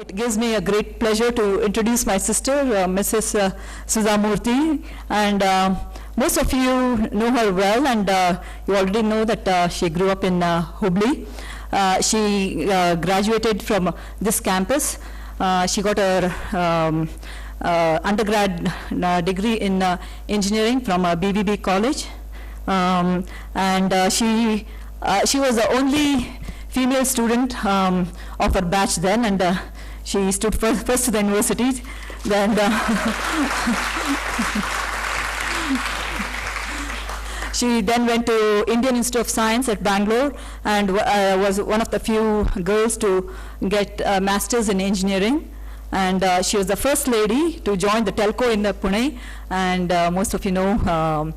It gives me a great pleasure to introduce my sister, Mrs. Sudha Murthy, and most of you know her well, and you already know that she grew up in Hubli. She graduated from this campus. She got her undergrad degree in engineering from BVB College, and she was the only female student of her batch then, and she stood first to the university. Then she then went to Indian Institute of Science at Bangalore and was one of the few girls to get a master's in engineering. And she was the first lady to join the telco in Pune, and most of you know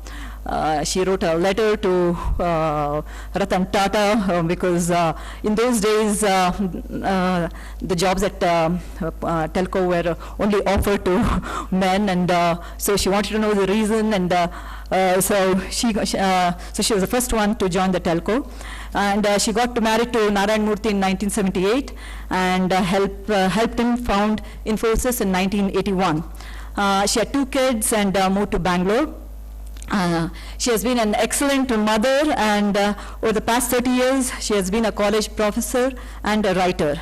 she wrote a letter to Ratan Tata because in those days the jobs at telco were only offered to men, and so she wanted to know the reason, and so she was the first one to join the telco. And she got married to Narayan Murthy in 1978 and helped him found Infosys in 1981. She had 2 kids and moved to Bangalore. She has been an excellent mother, and over the past 30 years, she has been a college professor and a writer.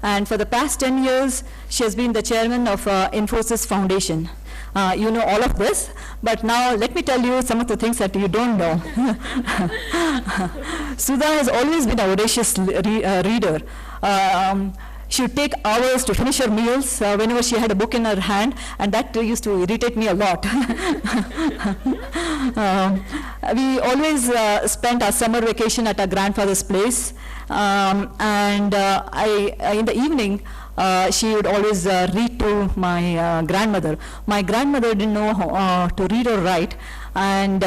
And for the past 10 years, she has been the chairman of Infosys Foundation. You know all of this, but now let me tell you some of the things that you don't know. Sudha has always been a voracious reader. She would take hours to finish her meals whenever she had a book in her hand, and that used to irritate me a lot. We always spent our summer vacation at our grandfather's place, and in the evening, she would always read to my grandmother. My grandmother didn't know to read or write, and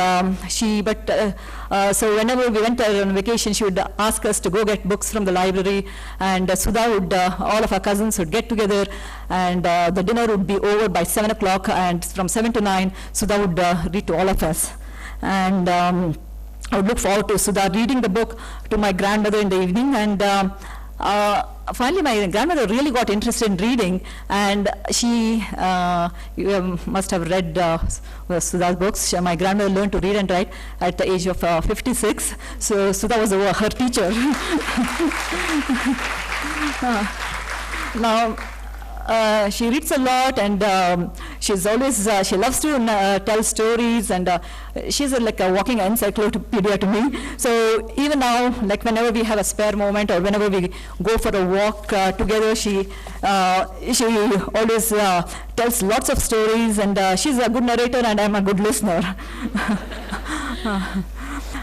so whenever we went on vacation, she would ask us to go get books from the library, and Sudha would, all of our cousins would get together, and the dinner would be over by 7 o'clock, and from 7 to 9, Sudha would read to all of us. And I would look forward to Sudha reading the book to my grandmother in the evening, and finally, my grandmother really got interested in reading, and she you must have read Sudha's books. My grandmother learned to read and write at the age of 56, so Sudha was her teacher. Now, she reads a lot, and she's always, she loves to tell stories, and she's like a walking encyclopedia to me. So even now, like whenever we have a spare moment or whenever we go for a walk together, she always tells lots of stories, and she's a good narrator and I'm a good listener.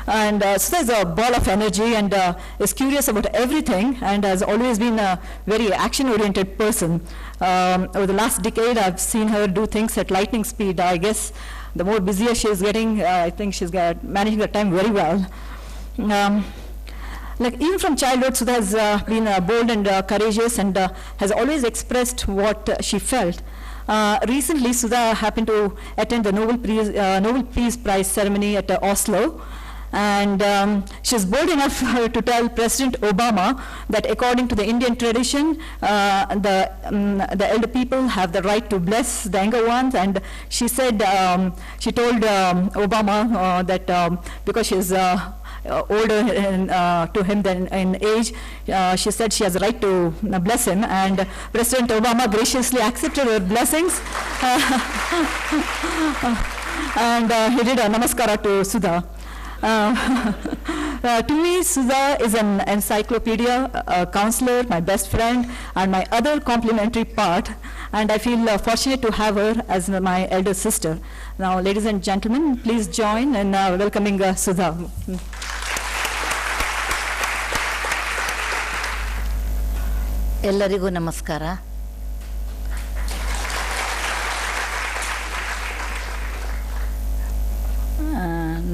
And Sudha is a ball of energy and is curious about everything, and has always been a very action-oriented person. Over the last decade, I've seen her do things at lightning speed. I guess the more busier she's getting, I think she's managing her time very well. Like even from childhood, Sudha has been bold and courageous, and has always expressed what she felt. Recently, Sudha happened to attend the Nobel Peace Prize ceremony at Oslo. And she's bold enough to tell President Obama that according to the Indian tradition, the elder people have the right to bless the younger ones. And she said, she told Obama that because she's older to him than in age, she said she has the right to bless him. And President Obama graciously accepted her blessings. And he did a namaskara to Sudha. To me, Sudha is an encyclopedia, a counselor, my best friend, and my other complementary part, and I feel fortunate to have her as my elder sister. Now, ladies and gentlemen, please join in welcoming Sudha. ಎಲ್ಲರಿಗೂ ನಮಸ್ಕಾರ.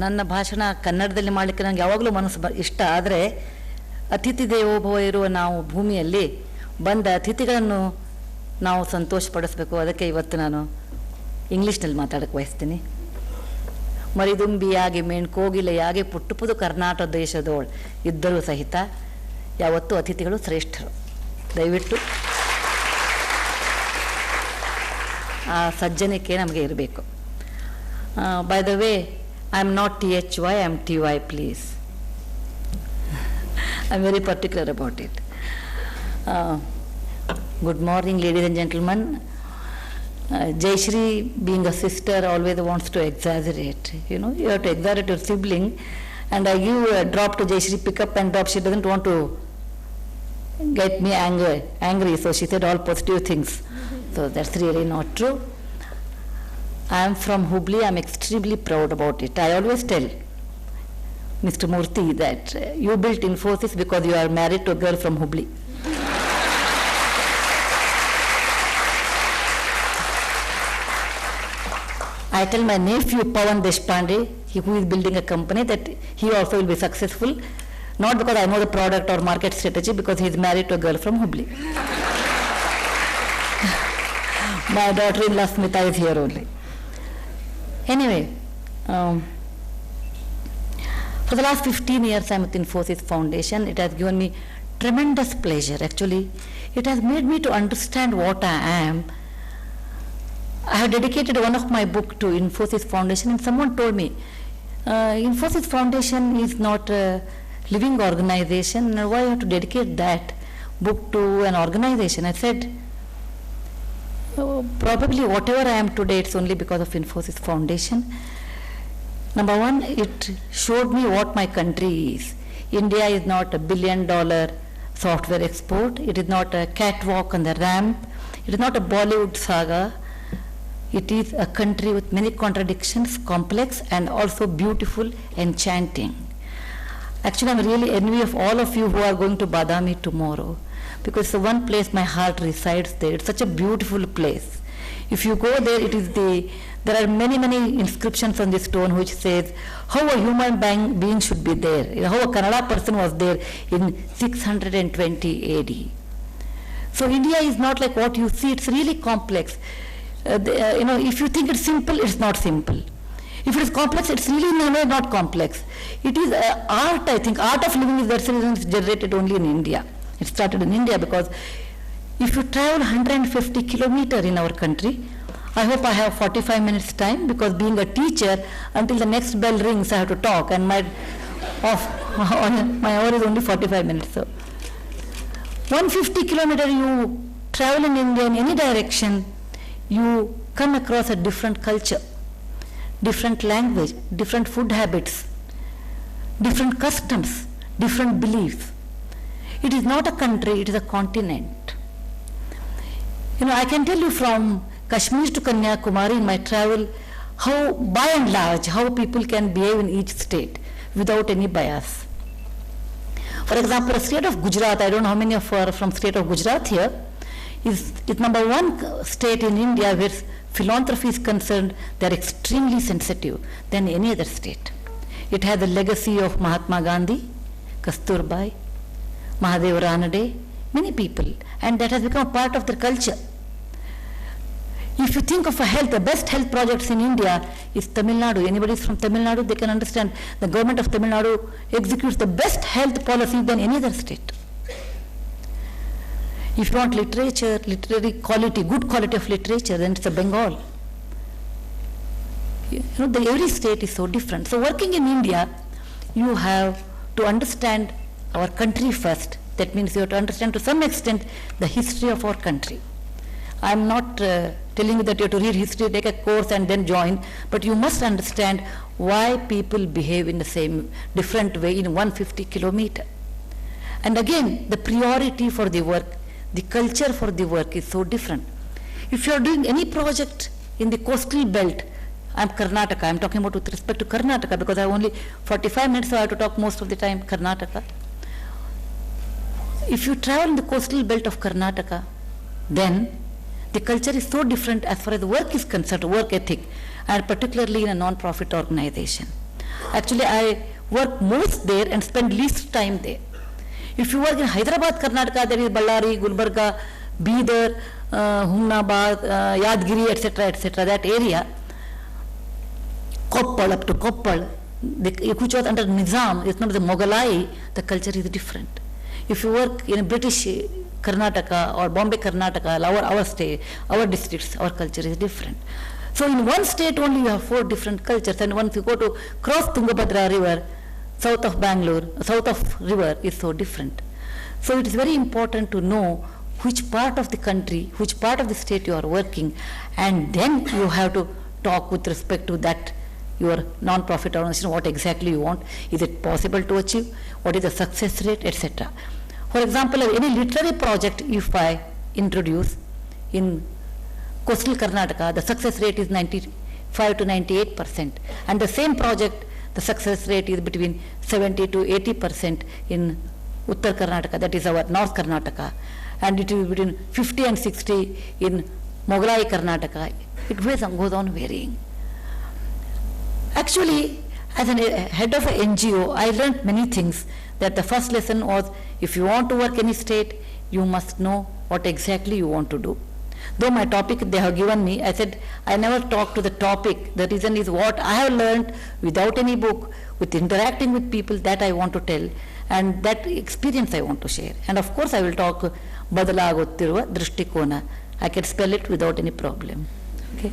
ನನ್ನ ಭಾಷಣ ಕನ್ನಡದಲ್ಲಿ ಮಾಡಲಿಕ್ಕೆ ನನಗೆ ಯಾವಾಗಲೂ ಮನಸ್ಸು ಇಷ್ಟ. ಆದರೆ ಅತಿಥಿ ದೇವೋಭವ ಇರುವ ನಾವು ಭೂಮಿಯಲ್ಲಿ ಬಂದ ಅತಿಥಿಗಳನ್ನು ನಾವು ಸಂತೋಷಪಡಿಸಬೇಕು. ಅದಕ್ಕೆ ಇವತ್ತು ನಾನು ಇಂಗ್ಲೀಷ್ನಲ್ಲಿ ಮಾತಾಡಕ್ಕೆ ಬಯಸ್ತೀನಿ. ಮರಿದುಂಬಿಯಾಗಿ ಮೇಣ್ಕೋಗಿಲೆಯಾಗಿ ಪುಟ್ಟುಪುದು ಕರ್ನಾಟಕ ದೇಶದೋಳು ಇದ್ದರೂ ಸಹಿತ ಯಾವತ್ತೂ ಅತಿಥಿಗಳು ಶ್ರೇಷ್ಠರು. ದಯವಿಟ್ಟು ಆ ಸಜ್ಜನಿಕೆ ನಮಗೆ ಇರಬೇಕು. By the way, I am not THY, I am TY, please. I am very particular about it. Good morning, ladies and gentlemen. Jayashri, being a sister, always wants to exaggerate. You know, you have to exaggerate your sibling. And I give a drop to Jayashri, pick up and drop. She doesn't want to get me angry. So she said all positive things. So that's really not true. I am from Hubli. I am extremely proud about it. I always tell Mr. Murthy that you built Infosys because you are married to a girl from Hubli. I tell my nephew Pawan Deshpande, who is building a company, that he also will be successful, not because I know the product or market strategy, because he is married to a girl from Hubli. My daughter-in-law Smita is here only. Anyway, for the last 15 years I am with Infosys Foundation. It has given me tremendous pleasure. Actually, it has made me to understand what I am. I have dedicated one of my book to Infosys Foundation, and someone told me, Infosys Foundation is not a living organization, why you have to dedicate that book to an organization? I said, probably whatever I am today, it's only because of Infosys Foundation. Number one, it showed me what my country is. India is not a $1 billion software export. It is not a catwalk on the ramp. It is not a Bollywood saga. It is a country with many contradictions, complex and also beautiful, enchanting. Actually, I'm really envy of all of you who are going to Badami tomorrow, because the one place my heart resides there. It's such a beautiful place. If you go there, there are many inscriptions on the stone which says how a human being should be there, how a Kannada person was there in 620 AD. So India is not like what you see, it's really complex. If you think it's simple, it's not simple. If it is complex, it's really in a way not complex. It is art, I think. Art of living is that's the reason it's generated only in India. It started in India because if you travel 150 kilometers in our country, I hope I have 45 minutes time, because being a teacher, until the next bell rings, I have to talk, and my hour is only 45 minutes. So 150 kilometers you travel in India in any direction, you come across a different culture, different language, different food habits, different customs, different beliefs. It is not a country, it is a continent. I can tell you from Kashmir to Kanyakumari in my travel, how by and large, how people can behave in each state without any bias. For example, the state of Gujarat, I don't know how many of you are from state of Gujarat here, is number one state in India where philanthropy is concerned. They are extremely sensitive than any other state. It has the legacy of Mahatma Gandhi, Kasturbai, Mahadev Ranade, many people, and that has become a part of their culture. If you think of health, the best health projects in India is Tamil Nadu. Anybody is from Tamil Nadu, they can understand the government of Tamil Nadu executes the best health policy than any other state. If you want literature, literary quality, good quality of literature, then it's a Bengal. Every state is so different. So working in India, you have to understand our country first. That means you have to understand to some extent the history of our country. I'm not telling you that you have to read history, take a course and then join, but you must understand why people behave in the same different way in 150 kilometers. And again, the priority for the work, the culture for the work is so different. If you are doing any project in the coastal belt, I'm Karnataka, I'm talking about with respect to Karnataka because I have only 45 minutes, so I have to talk most of the time Karnataka. If you travel in the coastal belt of Karnataka, then the culture is so different as far as work is concerned, work ethic, and particularly in a non-profit organization. Actually, I work most there and spend least time there. If you work in Hyderabad, Karnataka, there is Ballari, Gulbarga, Bidar, Humnabad, Yadgiri, etc., that area, Koppal up to Koppal, which was under Nizam, it's not the Mughalai, the culture is different. if you work in British Karnataka or Bombay Karnataka, our state, our districts, our culture is different. So in one state only you have 4 different cultures, and once you go to cross Tungabhadra river, south of Bangalore, south of river is so different. So it is very important to know which part of the country, which part of the state you are working, and then you have to talk with respect to that, your non-profit organization, what exactly you want, is it possible to achieve, what is the success rate, etc. For example, any literary project if I introduce in coastal Karnataka, the success rate is 95 to 98%, and the same project, the success rate is between 70 to 80% in Uttar Karnataka, that is our North Karnataka, and it is between 50 and 60 in Mogalai Karnataka. It goes on varying. Actually, as a head of an NGO, I learned many things. That the first lesson was, if you want to work any state, you must know what exactly you want to do. Though my topic they have given me, I said, I never talk to the topic. The reason is what I have learned without any book, with interacting with people, that I want to tell, and that experience I want to share. And of course I will talk ಬದಲಾಗುತ್ತಿರುವ ದೃಷ್ಟಿಕೋನ. I can spell it without any problem. Okay.